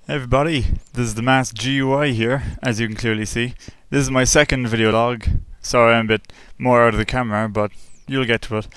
Hey everybody, this is TheMaskedGUI here, as you can clearly see. This is my second video log. Sorry I'm a bit more out of the camera, but you'll get to it.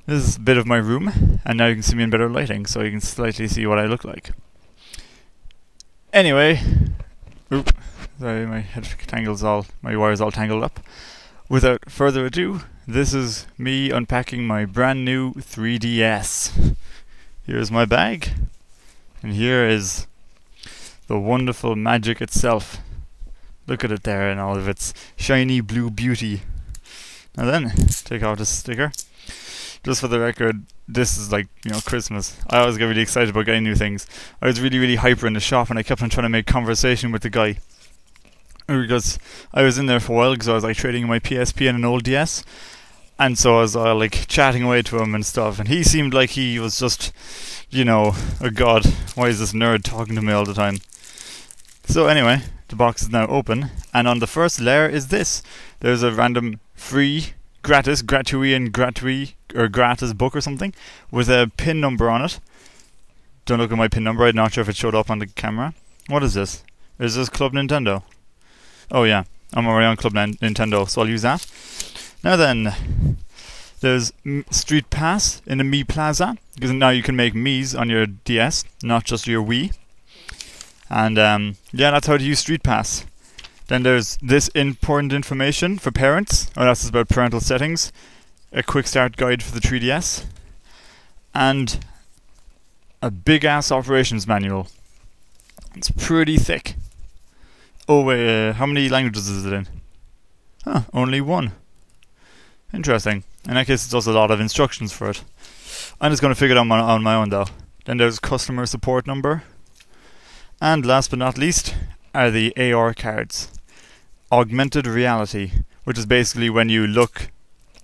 This is a bit of my room, and now you can see me in better lighting, so you can slightly see what I look like. Anyway, sorry, my wire's all tangled up. Without further ado, this is me unpacking my brand new 3DS. Here's my bag. And here is the wonderful magic itself. Look at it there in all of its shiny blue beauty. Now then, take out the sticker. Just for the record, this is like, Christmas. I always get really excited about getting new things. I was really hyper in the shop and I kept on trying to make conversation with the guy. Because I was in there for a while because I was like trading my PSP and an old DS. And so I was like chatting away to him and stuff. And he seemed like he was just, oh god, why is this nerd talking to me all the time? So anyway, the box is now open. And on the first layer is this. There's a random free, gratis book or something with a pin number on it. Don't look at my pin number, I'm not sure if it showed up on the camera. What is this? Is this Club Nintendo? Oh yeah, I'm already on Club Nintendo, so I'll use that. Now then, there's Street Pass in the Mii Plaza, because now you can make Miis on your DS, not just your Wii. And yeah, that's how to use Street Pass. Then there's this important information for parents. Oh, that's about parental settings. A quick start guide for the 3DS. And a big ass operations manual. It's pretty thick. Oh wait, how many languages is it in? Huh, only one. Interesting. In that case, it's also a lot of instructions for it. I'm just going to figure it out on my own though. Then there's customer support number. And last but not least are the AR cards. Augmented reality, which is basically when you look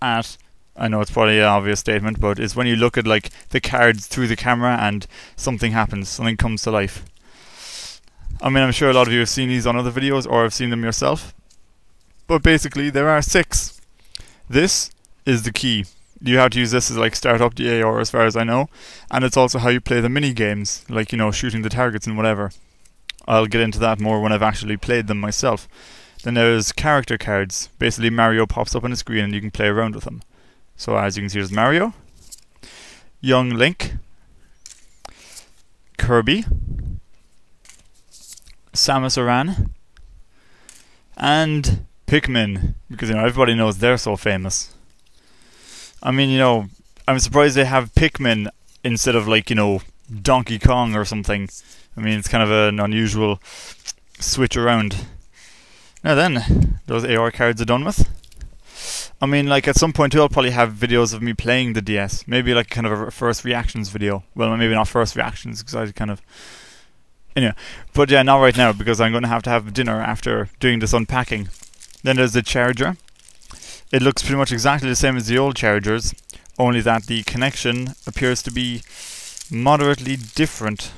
at, I know it's probably an obvious statement, but it's when you look at like the cards through the camera and something happens, something comes to life. I mean, I'm sure a lot of you have seen these on other videos or have seen them yourself. But basically, there are 6. This is the key. You have to use this as like start up the AR as far as I know. And it's also how you play the mini games, like, shooting the targets and whatever. I'll get into that more when I've actually played them myself. Then there's character cards. Basically, Mario pops up on the screen and you can play around with him. So as you can see, there's Mario, young Link, Kirby, Samus Aran, and Pikmin, because everybody knows they're so famous. I mean, I'm surprised they have Pikmin instead of like, Donkey Kong or something. I mean, it's kind of an unusual switch around. Now then, those AR cards are done with. I mean, like at some point too, I'll probably have videos of me playing the DS. Maybe like kind of a first reactions video. Well, maybe not first reactions because I kind of... Anyway, but yeah, not right now because I'm going to have dinner after doing this unpacking. Then there's the charger. It looks pretty much exactly the same as the old chargers, only that the connection appears to be moderately different.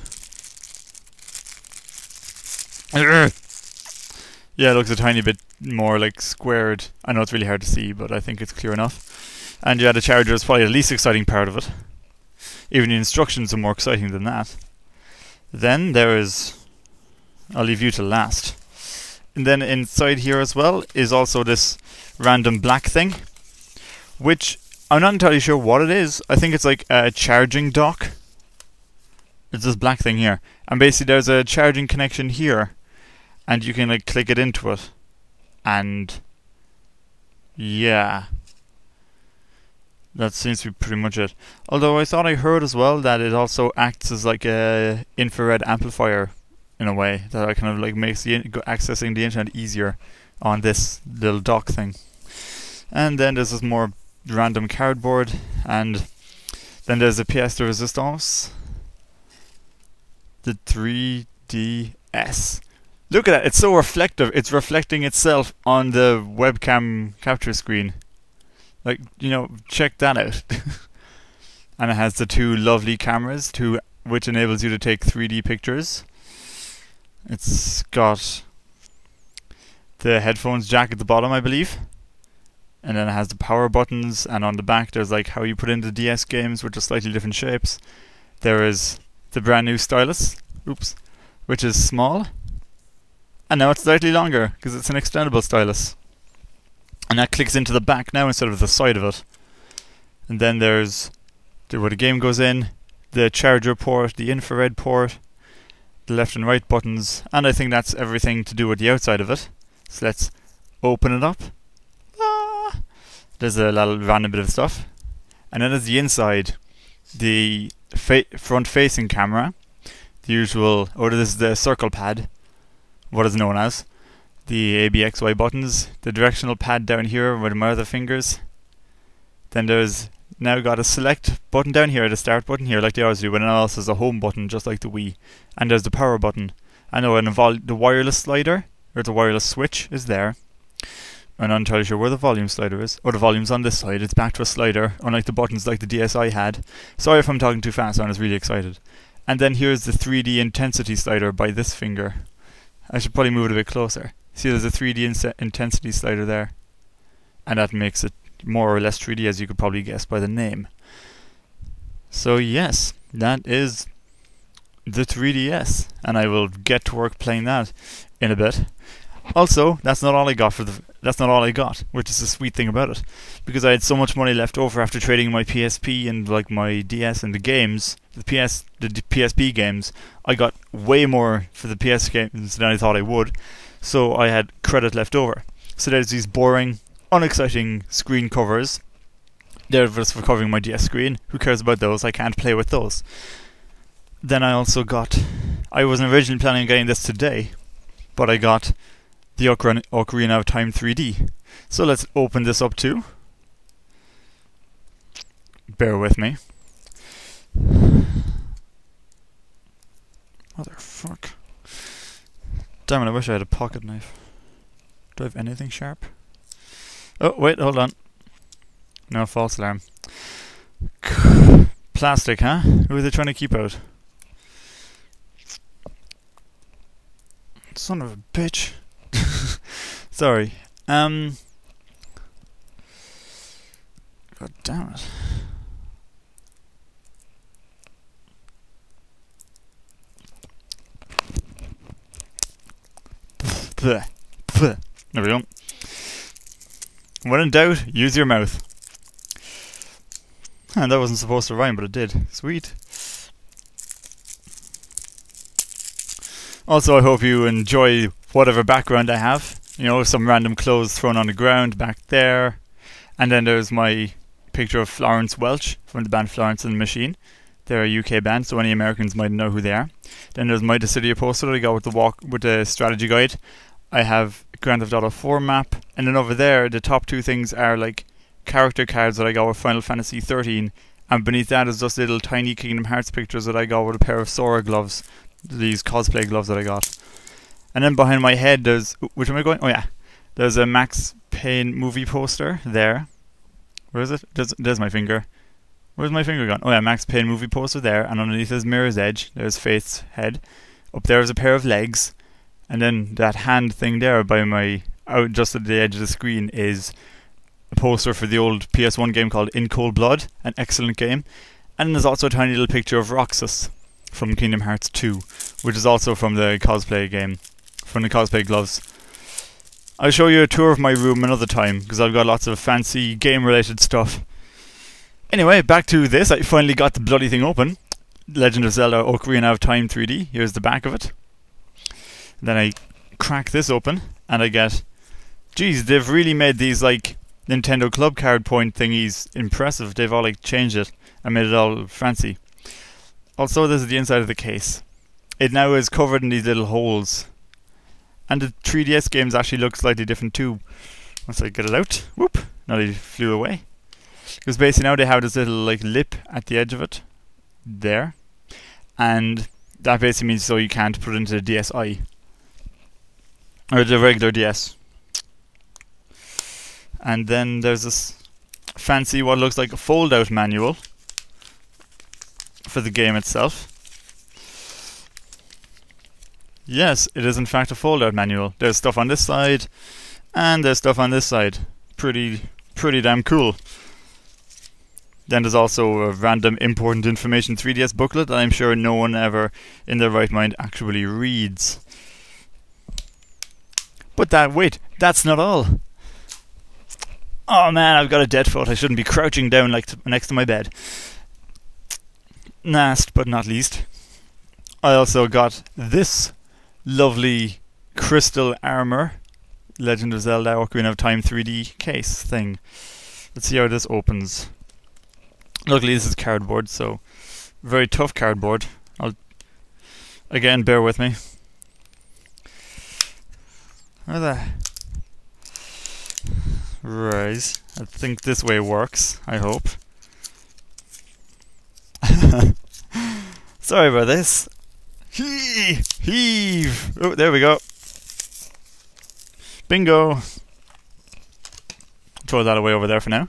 Yeah, it looks a tiny bit more like squared. I know it's really hard to see, but I think it's clear enough. And yeah, the charger is probably the least exciting part of it. Even the instructions are more exciting than that. Then there is... I'll leave you to last. And then inside here as well is also this random black thing, which I'm not entirely sure what it is. I think it's like a charging dock. It's this black thing here. And basically there's a charging connection here. And you can like click it into it. And yeah. That seems to be pretty much it. Although I thought I heard as well that it also acts as like a infrared amplifier in a way. That kind of like makes accessing the internet easier on this little dock thing. And then there's this more random cardboard. And then there's the pièce de résistance. The 3DS. Look at that, it's so reflective. It's reflecting itself on the webcam capture screen. Like, check that out. And it has the 2 lovely cameras, which enables you to take 3D pictures. It's got the headphones jack at the bottom, I believe. And then it has the power buttons, and on the back there's like how you put in the DS games, which are slightly different shapes. There is the brand new stylus. Oops. which is small. And now it's slightly longer, because it's an extendable stylus. And that clicks into the back now instead of the side of it. And then there's where the game goes in, the charger port, the infrared port, the left and right buttons, and I think that's everything to do with the outside of it. So let's open it up. There's a little random bit of stuff. And then there's the inside, the front-facing camera, the usual, this is the circle pad, what is known as, the ABXY buttons, the directional pad down here with my other fingers. Then there's now got a select button down here, the start button here, like they always do, and then also there's a home button, just like the Wii. And there's the power button. I know, and the wireless slider, or the wireless switch, is there. I'm not entirely sure where the volume slider is. Oh, the volume's on this side. It's back to a slider, unlike the buttons like the DSi had. Sorry if I'm talking too fast, I was really excited. And then here's the 3D intensity slider by this finger. I should probably move it a bit closer. See, there's a 3D intensity slider there. And that makes it more or less 3D, as you could probably guess by the name. So yes, that is the 3DS. And I will get to work playing that in a bit. Also, that's not all I got, which is the sweet thing about it, because I had so much money left over after trading my PSP and like my DS and the games, the PSP games. I got way more for the PS games than I thought I would, so I had credit left over. So there's these boring, unexciting screen covers. They're just for covering my DS screen. Who cares about those? I can't play with those. Then I also got, I wasn't originally planning on getting this today, but I got the Ocarina of Time 3D. So let's open this up too. Bear with me. Motherfuck. Damn it, I wish I had a pocket knife. Do I have anything sharp? Oh, wait, hold on. No, false alarm. Plastic, huh? Who are they trying to keep out? Son of a bitch. Sorry. God damn it. There we go. When in doubt, use your mouth. And that wasn't supposed to rhyme, but it did. Sweet. Also, I hope you enjoy whatever background I have. You know, some random clothes thrown on the ground back there. And then there's my picture of Florence Welch from the band Florence and the Machine. They're a UK band, so any Americans might know who they are. Then there's my Dissidia poster that I got with the strategy guide. I have Grand Theft Auto 4 map. And then over there, the top two things are like character cards that I got with Final Fantasy 13. And beneath that is just little tiny Kingdom Hearts pictures that I got with a pair of Sora gloves. These cosplay gloves that I got. And then behind my head there's, which am I going? Oh yeah, there's a Max Payne movie poster there. Where is it? There's my finger. Where's my finger gone? Oh yeah, Max Payne movie poster there, and underneath is Mirror's Edge. There's Faith's head. Up there is a pair of legs, and then that hand thing there by my, out just at the edge of the screen, is a poster for the old PS1 game called In Cold Blood, an excellent game. And there's also a tiny little picture of Roxas from Kingdom Hearts 2, which is also from the cosplay game, from the cosplay gloves. I'll show you a tour of my room another time, because I've got lots of fancy game-related stuff. Anyway, back to this. I finally got the bloody thing open. Legend of Zelda Ocarina of Time 3D. Here's the back of it. Then I crack this open, and I get... Geez, they've really made these, like, Nintendo Club Card point thingies impressive. They've all, like, changed it and made it all fancy. Also, this is the inside of the case. It now is covered in these little holes. And the 3DS games actually look slightly different too. Once I get it out, whoop, now they flew away. Because basically now they have this little like lip at the edge of it. There. And that basically means so you can't put it into the DSi. Or the regular DS. And then there's this fancy, what looks like a fold-out manual for the game itself. Yes, it is in fact a fold-out manual. There's stuff on this side, and there's stuff on this side. Pretty damn cool. Then there's also a random important information 3DS booklet that I'm sure no one ever in their right mind actually reads. But wait, that's not all. Oh man, I've got a dead foot. I shouldn't be crouching down next to my bed. Last but not least, I also got this lovely crystal armor Legend of Zelda Ocarina of Time 3D case thing. Let's see how this opens. Luckily this is cardboard, so very tough cardboard. Again, bear with me. Right, I think this way works, I hope. Sorry about this. Heave! Oh, there we go. Bingo! Throw that away over there for now.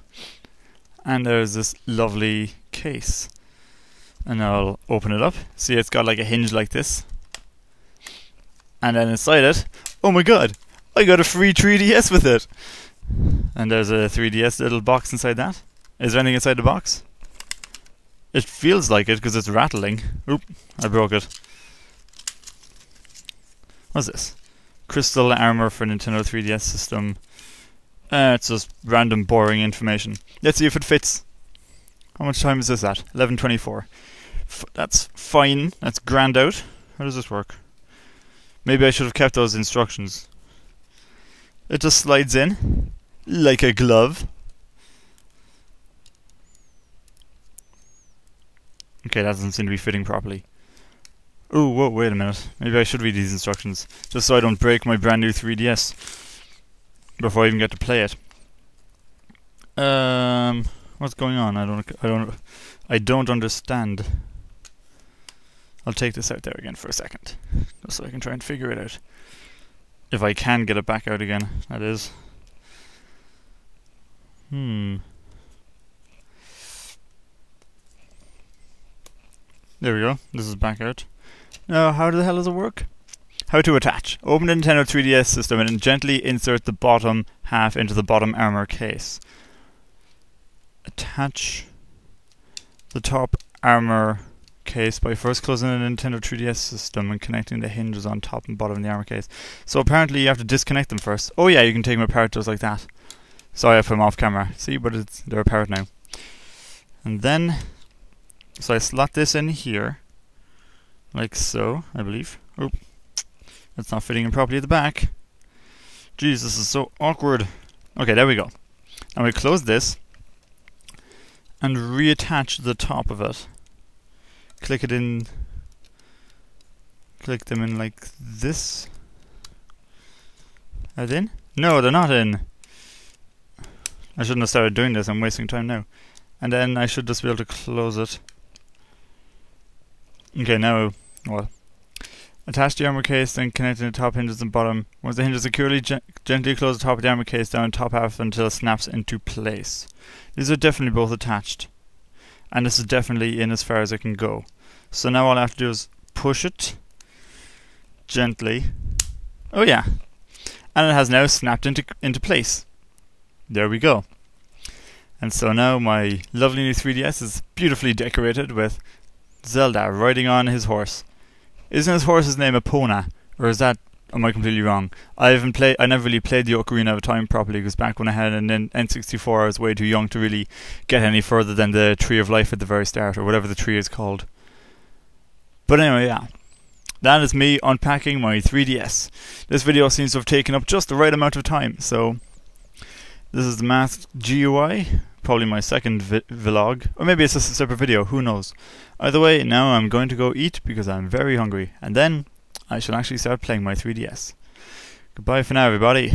And there's this lovely case. And I'll open it up. See, it's got like a hinge like this. And then inside it, oh my god! I got a free 3DS with it! And there's a 3DS little box inside that. Is there anything inside the box? It feels like it because it's rattling. Oop, I broke it. What's this? Crystal armor for Nintendo 3DS system. It's just random boring information. Let's see if it fits. How much time is this at? 11:24. That's fine. That's grand out. How does this work? Maybe I should have kept those instructions. It just slides in like a glove. Okay, that doesn't seem to be fitting properly. Oh, whoa, wait a minute. Maybe I should read these instructions, just so I don't break my brand new 3DS before I even get to play it. What's going on? I don't understand. I'll take this out there again for a second, just so I can try and figure it out. If I can get it back out again, that is. There we go. This is back out. Now, how the hell does it work? How to attach. Open the Nintendo 3DS system and then gently insert the bottom half into the bottom armor case. Attach the top armor case by first closing the Nintendo 3DS system and connecting the hinges on top and bottom of the armor case. So apparently you have to disconnect them first. Oh yeah, you can take them apart just like that. Sorry I put them off camera. See, but they're apart now. And then, so I slot this in here, like so, I believe. Oh, that's not fitting in properly at the back. Jeez, this is so awkward. Okay, there we go. Now we close this and reattach the top of it. Click them in like this. Are they in? No, they're not in. I shouldn't have started doing this, I'm wasting time now. And then I should just be able to close it. Okay, now, well. Attach the armor case, then connecting the top hinges and bottom. Once the hinges securely, gently close the top of the armor case down top half until it snaps into place. These are definitely both attached. And this is definitely in as far as it can go. So now all I have to do is push it gently. Oh yeah. And it has now snapped into place. There we go. And so now my lovely new 3DS is beautifully decorated with Zelda riding on his horse. Isn't his horse's name Epona? Or is that, am I completely wrong? I never really played the Ocarina of Time properly, because back when I had an N64 I was way too young to really get any further than the Tree of Life at the very start, or whatever the tree is called. But anyway, yeah. That is me unpacking my 3DS. This video seems to have taken up just the right amount of time, so this is TheMaskedGUI, probably my second vlog, or maybe it's just a separate video, who knows. Either way, now I'm going to go eat because I'm very hungry, and then I shall actually start playing my 3DS. Goodbye for now, everybody.